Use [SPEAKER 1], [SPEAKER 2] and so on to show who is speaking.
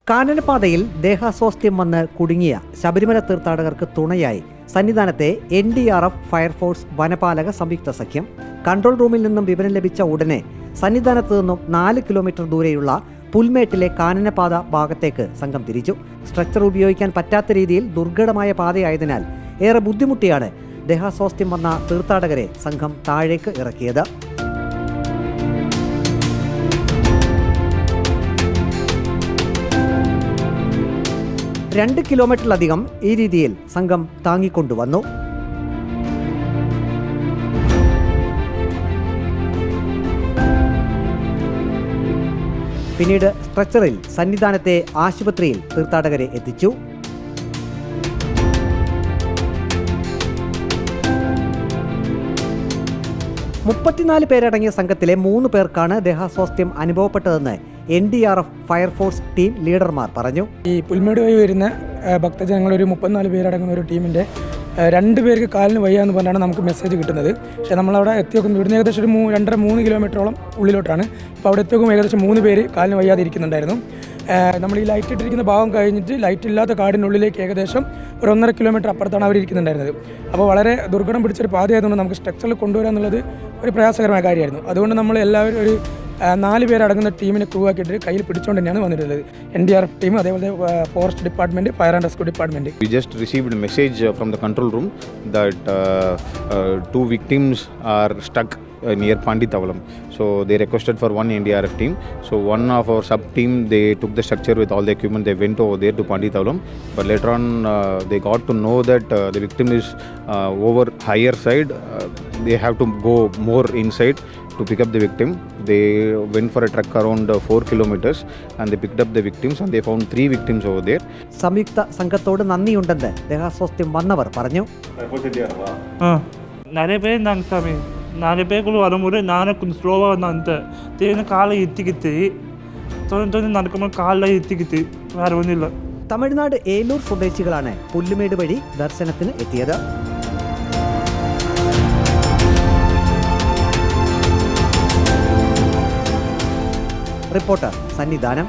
[SPEAKER 1] കാനനപാതയിൽ ദേഹാസ്വാസ്ഥ്യം വന്ന് കുടുങ്ങിയ ശബരിമല തീർത്ഥാടകർക്ക് തുണയായി സന്നിധാനത്തെ NDRF, ഫയർഫോഴ്സ്, വനപാലക സംയുക്ത സഖ്യം. കൺട്രോൾ റൂമിൽ നിന്നും വിവരം ലഭിച്ച ഉടനെ സന്നിധാനത്ത് നിന്നും 4 കിലോമീറ്റർ ദൂരെയുള്ള പുൽമേട്ടിലെ കാനനപാത ഭാഗത്തേക്ക് സംഘം തിരിച്ചു. സ്ട്രെച്ചർ ഉപയോഗിക്കാൻ പറ്റാത്ത രീതിയിൽ ദുർഘടമായ പാതയായതിനാൽ ഏറെ ബുദ്ധിമുട്ടിയാണ് ദേഹാസ്വാസ്ഥ്യം വന്ന തീർത്ഥാടകരെ സംഘം താഴേക്ക് ഇറക്കിയത്. രണ്ട് കിലോമീറ്ററിലധികം ഈ രീതിയിൽ സംഘം താങ്ങിക്കൊണ്ടുവന്നു. പിന്നീട് സ്ട്രെച്ചറിൽ സന്നിധാനത്തെ ആശുപത്രിയിൽ തീർത്ഥാടകരെ എത്തിച്ചു. പേരടങ്ങിയ സംഘത്തിലെ 3 പേർക്കാണ് ദേഹാസ്വാസ്ഥ്യം അനുഭവപ്പെട്ടതെന്ന് NDRF, ഫയർഫോഴ്സ് ടീം ലീഡർമാർ പറഞ്ഞു.
[SPEAKER 2] ഈ പുൽമേട് വഴി വരുന്ന ഭക്തജനങ്ങൾ ഒരു 34 പേരടങ്ങുന്ന ഒരു ടീമിൻ്റെ 2 പേർക്ക് കാലിന് വയ്യാന്ന് പറഞ്ഞാണ് നമുക്ക് മെസ്സേജ് കിട്ടുന്നത്. പക്ഷേ നമ്മളവിടെ എത്തിയോക്കും ഇവിടുന്ന് ഏകദേശം ഒരു 2.5-3 കിലോമീറ്ററോളം ഉള്ളിലോട്ടാണ്. അപ്പോൾ അവിടെ എത്തിയോക്കും ഏകദേശം 3 പേര് കാലിന് വയ്യാതെ ഇരിക്കുന്നുണ്ടായിരുന്നു. നമ്മൾ ഈ ലൈറ്റ് ഇട്ടിരിക്കുന്ന ഭാഗം കഴിഞ്ഞിട്ട് ലൈറ്റ് ഇല്ലാത്ത കാടിനുള്ളിലേക്ക് ഏകദേശം ഒരു 1.5 കിലോമീറ്റർ അപ്പുറത്താണ് അവർ ഇരിക്കുന്നുണ്ടായിരുന്നത്. അപ്പോൾ വളരെ ദുർഘടം പിടിച്ചൊരു പാതയായതുകൊണ്ട് നമുക്ക് സ്ട്രക്ചറിൽ കൊണ്ടുവരിക എന്നുള്ളത് ഒരു പ്രയാസകരമായ കാര്യമായിരുന്നു. അതുകൊണ്ട് നമ്മൾ എല്ലാവരും ഒരു 4 പേരടങ്ങുന്ന ടീമിനെ ക്രൂ ആക്കിയിട്ട് കയ്യിൽ പിടിച്ചുകൊണ്ട് തന്നെയാണ് വന്നിട്ടുള്ളത്. NDRF ടീം, അതേപോലെ forest department, fire and rescue department.
[SPEAKER 3] We just received a message from the control room that 2 victims are stuck near Panditavalam. So they requested for 1 NDRF team. So one of our sub team, they took the structure with all the equipment. They went over there to Panditavalam. But later on, they got to know that the victim is over higher side. They have to go more inside to pick up the victim. They went for a trek around 4 kilometers and they picked up the victims and they found 3 victims over there.
[SPEAKER 1] സംയുക്ത സംഘത്തോട് നന്ദിയുണ്ടെന്ന് ദേഹാസ്വാസ്ഥ്യം വന്നവർ പറഞ്ഞു.
[SPEAKER 4] நிறைய பேர் இருந்தாங்க சாமி. நிறைய பேருக்குள்ள வரும்போது நானே கொஞ்சம் ஸ்லோவாக வந்தேன். திடீர்னு காலை இத்திக்கிட்டு தொண்ணு നടക്കുമ്പോൾ കാലിൽ ഇത്തിക്കിട്ട് വേറെ ഒന്നുമില്ല.
[SPEAKER 1] തമിഴ്നാട് ഏലൂർ സ്വദേശികളാണ് പുല്ലുമേട് വഴി ദർശനത്തിന് എത്തിയത്. റിപ്പോർട്ടർ സന്നിധാനം.